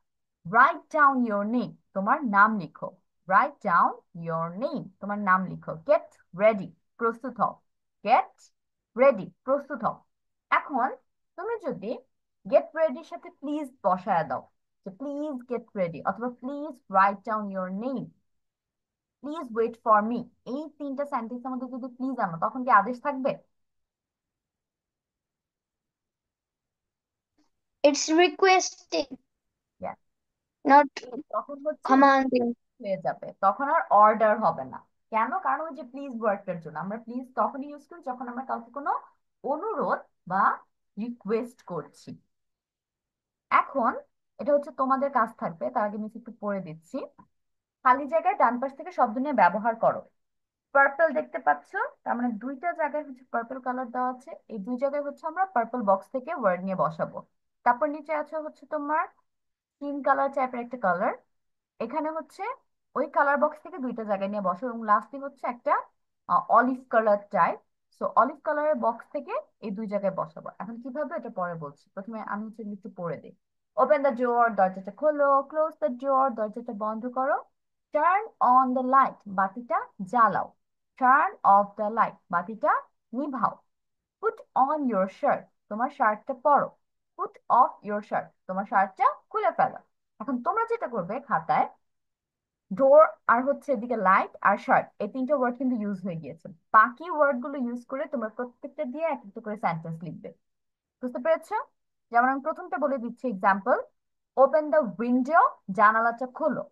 রাইট ডাউন ইয়োর নেম, তোমার নাম লিখো। রাইট ডাউন ইয়োর নেম, তোমার নাম লিখো। গেট রেডি, প্রস্তুত হও। গেট রেডি, প্রস্তুত হও। এখন তুমি যদি গেট রেডির সাথে প্লিজ বসায় দাও, যে প্লিজ গেট রেডি, অথবা please write down your name, please wait for me, এই তিনটা সেন্টেন্সের মধ্যে যদি প্লিজ আনো, তখন কি আদেশ থাকবে?
It's requesting,
Yes.
not
তখন হচ্ছে
commanding.
হয়ে যাবে, তখন আর অর্ডার হবে না। কেন? কারণ ওই যে প্লিজ ওয়ার্ডটার জন্য আমরা প্লিজ তখনই ইউজ করি যখন আমরা কাউকে কোনো অনুরোধ বা রিকোয়েস্ট করছি। এখন এটা হচ্ছে তোমাদের কাজ থাকবে, তার আগে মিস একটু পড়ে দিচ্ছি। খালি জায়গায় ডান পাশ থেকে শব্দ নিয়ে ব্যবহার করো। পার্পল দেখতে পাচ্ছ, তার মানে দুইটা জায়গায় হচ্ছে পার্পল কালার দেওয়া আছে, এই দুই জায়গায় হচ্ছে আমরা পার্পল বক্স থেকে ওয়ার্ড নিয়ে বসাবো। তারপর নিচে আছে হচ্ছে তোমার স্কিন কালার টাইপের একটা কালার, এখানে হচ্ছে ওই কালার বক্স থেকে দুইটা জায়গায় নিয়ে বসো, এবং লাস্টে হচ্ছে একটা olive colour type. So olive কালারের বক্স থেকে এই দুই জায়গায় বসাবো। এখন কিভাবে এটা পরে বলছি, প্রথমে আমি হচ্ছে একটু পড়ে দিই। ওপেন দ্য ডোর, দরজাটা খোলো। ক্লোজ দ্য ডোর, দরজাটা বন্ধ করো। টার্ন অন দ্য লাইট, বাতিটা জ্বালাও। টার্ন অফ দ্য লাইট, বাতিটা নিভাও। পুট অন ইউর শার্ট, তোমার শার্টটা পরো। পুট অফ ইউর শার্ট, তোমার শার্টটা খুলে ফেলো। এখন তোমরা যেটা করবে, খাতায় ডোর আর হচ্ছে এদিকে লাইট আর শার্ট, এই তিনটা ওয়ার্ড কিন্তু ইউজ হয়ে গিয়েছে। বাকি ওয়ার্ড গুলো ইউজ করে তোমরা প্রত্যেকটা দিয়ে এক একটা করে সেন্টেন্স লিখবে। বুঝতে পেরেছো? যেমন আমি প্রথমটা বলে দিচ্ছি এক্সাম্পল। ওপেন দ্য উইন্ডো, জানালাটা খোলো।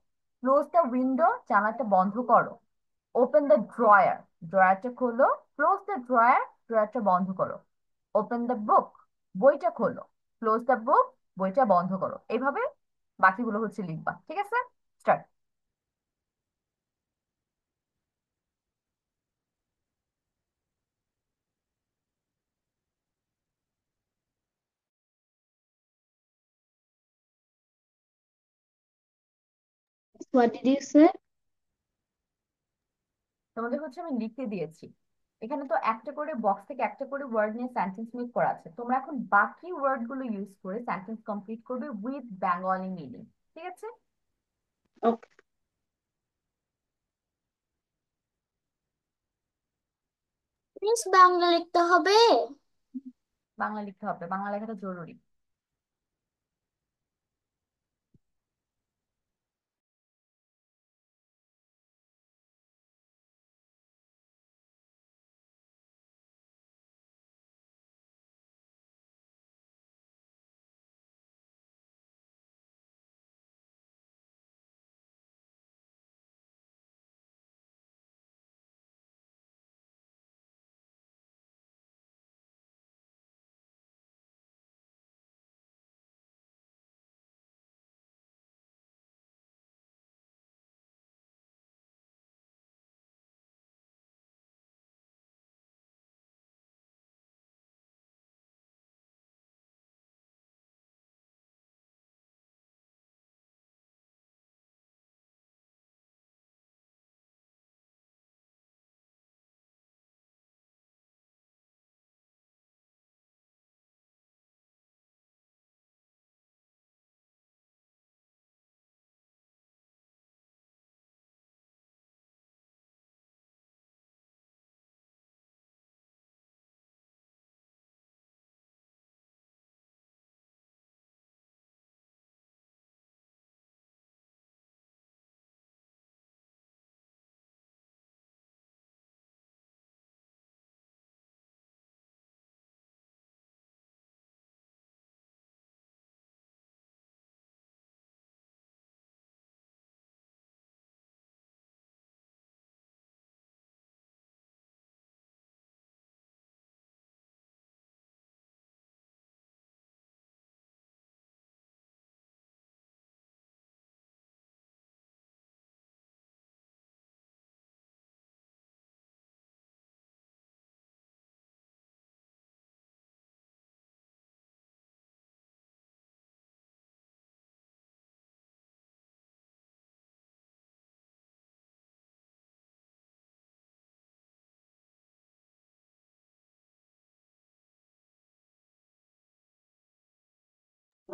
ক্লোজ দ্য উইন্ডো, জানালাটা বন্ধ করো। ওপেন দ্য ড্রয়ার, ড্রয়ারটা খোলো। ক্লোজ দ্য ড্রয়ার, ড্রয়ারটা বন্ধ করো। ওপেন দ্য বুক, বইটা খোলো। ক্লোজ দ্য বুক, বইটা বন্ধ করো। এইভাবে বাকিগুলো হচ্ছে লিখবা, ঠিক আছে? Start.
What did you say?
তোমাদের হচ্ছে আমি লিখতে দিয়েছি, এখানে তো একটা করে বক্স থেকে একটা করে ওয়ার্ড নিয়ে সেন্টেন্স মেক করা আছে। তোমরা এখন বাকি ওয়ার্ড গুলো ইউজ করে সেন্টেন্স কমপ্লিট করবে উইথ বেঙ্গলি মিনিং, ঠিক আছে?
Okay.
মিস বাংলা লিখতে হবে?
বাংলা লিখতে হবে, বাংলা লেখাটা জরুরি।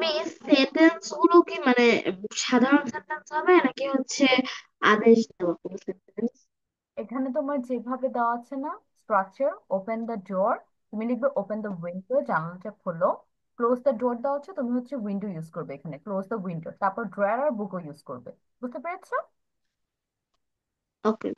মিস সেন্টেন্স গুলো কি মানে সাধারণ সেন্টেন্স হবে নাকি হচ্ছে আদেশ দেওয়া কোনো সেন্টেন্স?
এখানে তোমার যেভাবে দেওয়া আছে না স্ট্রাকচার, ওপেন দ্য ডোর, তুমি লিখবে ওপেন দ্য উইন্ডো, জানালাটা খোলো। ক্লোজ দ্য ডোর দেওয়া হচ্ছে, তুমি হচ্ছে উইন্ডো ইউজ করবে এখানে, ক্লোজ দ্য উইন্ডো, তারপর ড্রয়ার আর বুকও ইউজ করবে। বুঝতে পেরেছো?
ওকে।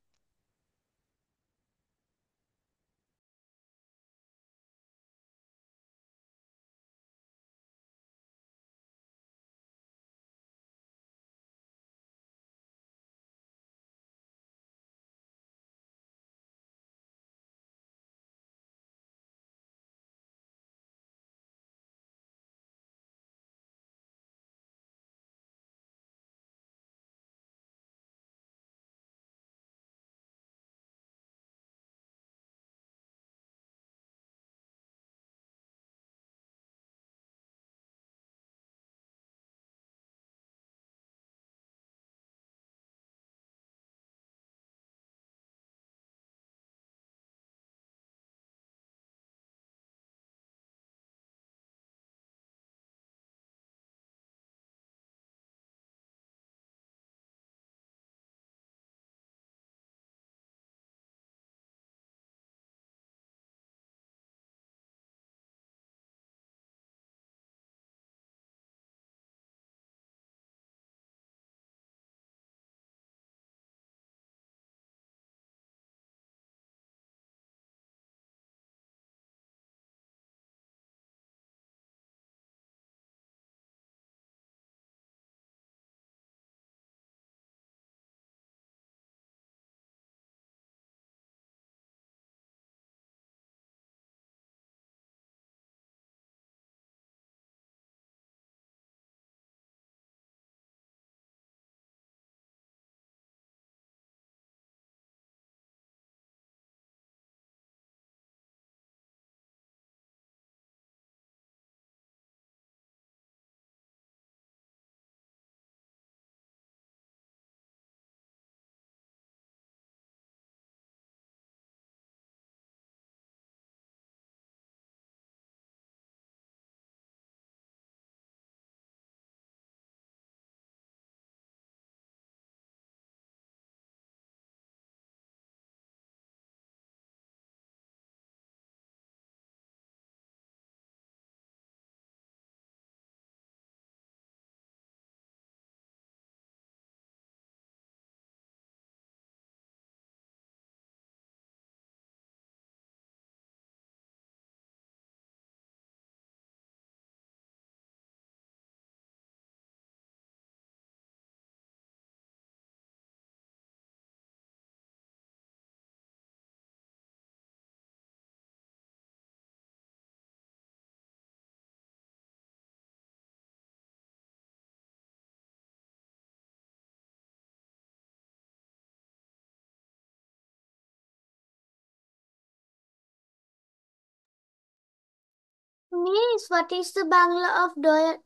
Miss, what is the Bangla of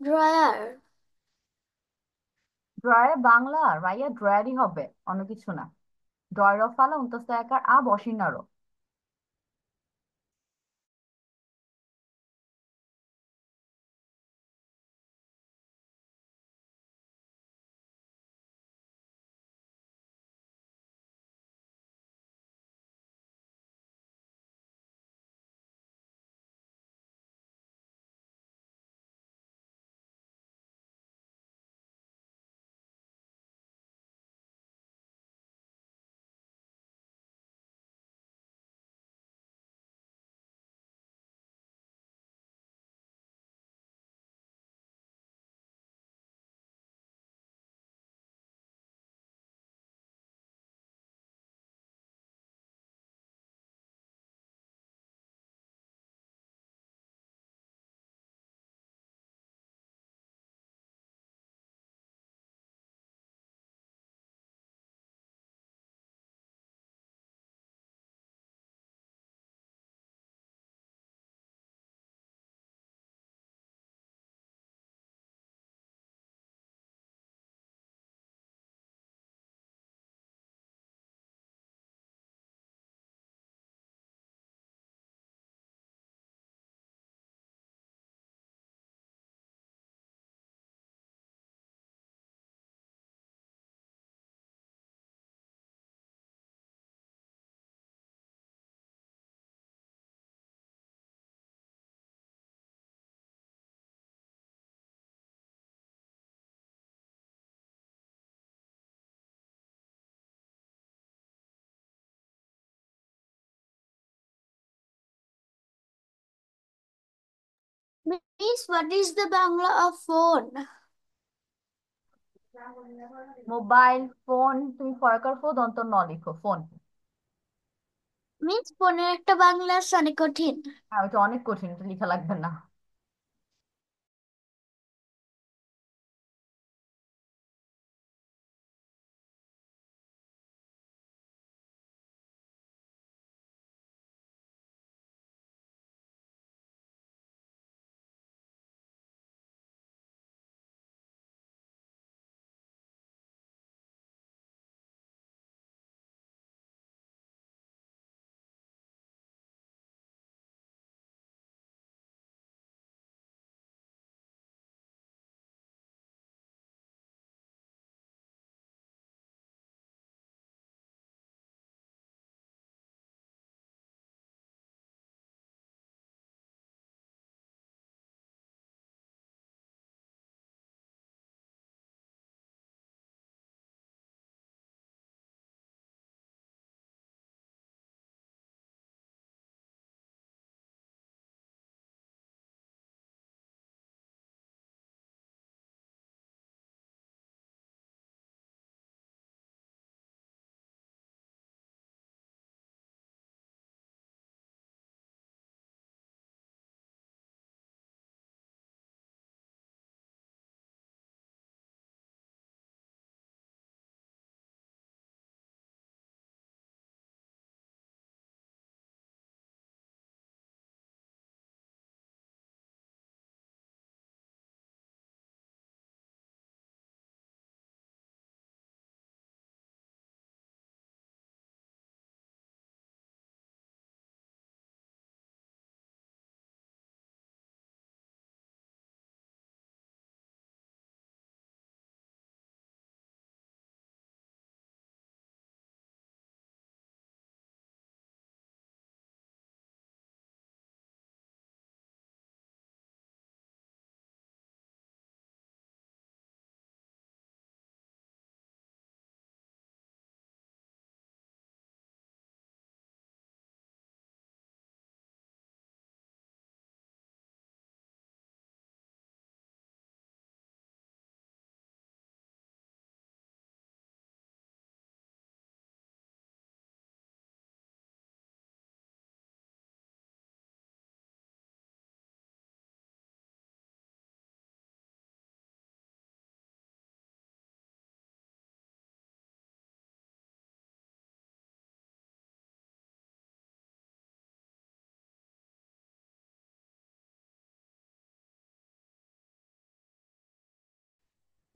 dryer?
ড্রয়ারে Bangla Raiya ড্রয়ারই হবে, অন্য কিছু না। ড্রয়ার ফালা উন্তস্ত একার আ বসিনারো।
Miss, what is the Bangla of phone?
Mobile phone, তুমি ফরকার ফো দন্ত ন লিখো ফোন।
মিস ফোনের একটা বাংলা আছে অনেক কঠিন।
হ্যাঁ, ওটা অনেক কঠিন, এটা লেখা লাগবে না।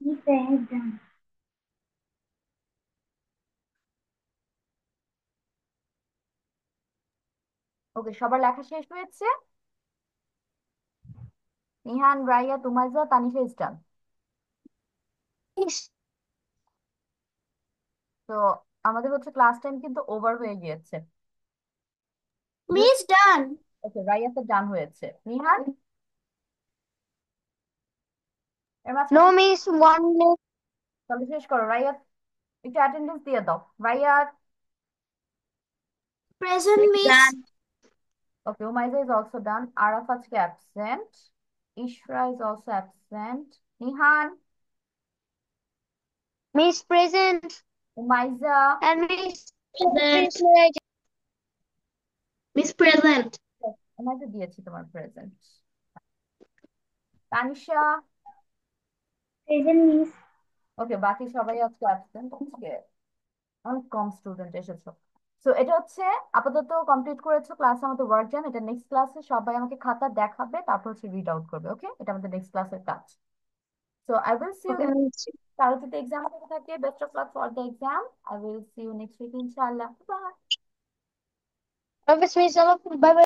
Miss, I have done.
ওকে, সবার লেখা শেষ হয়েছে? Nihan, Raiya, Tumaiza, Tanisha is done.
Miss,
তো আমাদের হচ্ছে ক্লাস টাইম কিন্তু ওভার হয়ে গিয়েছে।
মিস ডান।
ওকে, রাইয়া তো ডান হয়েছে। নিহান, এর
no,
মাঝখানে
Miss, one minute.
তাহলে শেষ করো। রাইয়া, একটু অ্যাটেন্ডেন্স দিয়ে দাও। Raiya,
present miss.
Done.
okay, Umayza is also done. Arafat's absent. Ishra is also absent. Nihan,
Miss present.
Umayza,
And Miss,
Present.
please may I
Miss present.
Umayza দিয়েছি তোমার present. Tanisha,
Present, Miss.
ওকে, বাকি সবাই আজকে absent। আজকে অনেক কম student এসেছো। So এটা হচ্ছে আপাতত কমপ্লিট করেছো ক্লাস, আমাদের ওয়ার্ক ডান। এটা নেক্সট ক্লাসে সবাই আমাকে খাতা দেখাবে, তারপর হচ্ছে রিড আউট করবে। ওকে, এটা আমাদের নেক্সট ক্লাসের কাজ। So I will see you
okay, Miss.
কারো যদি এক্সাম থাকে, best of luck for the exam. I will see you next week ইনশাআল্লাহ। Bye.
Okay, Miss, bye bye.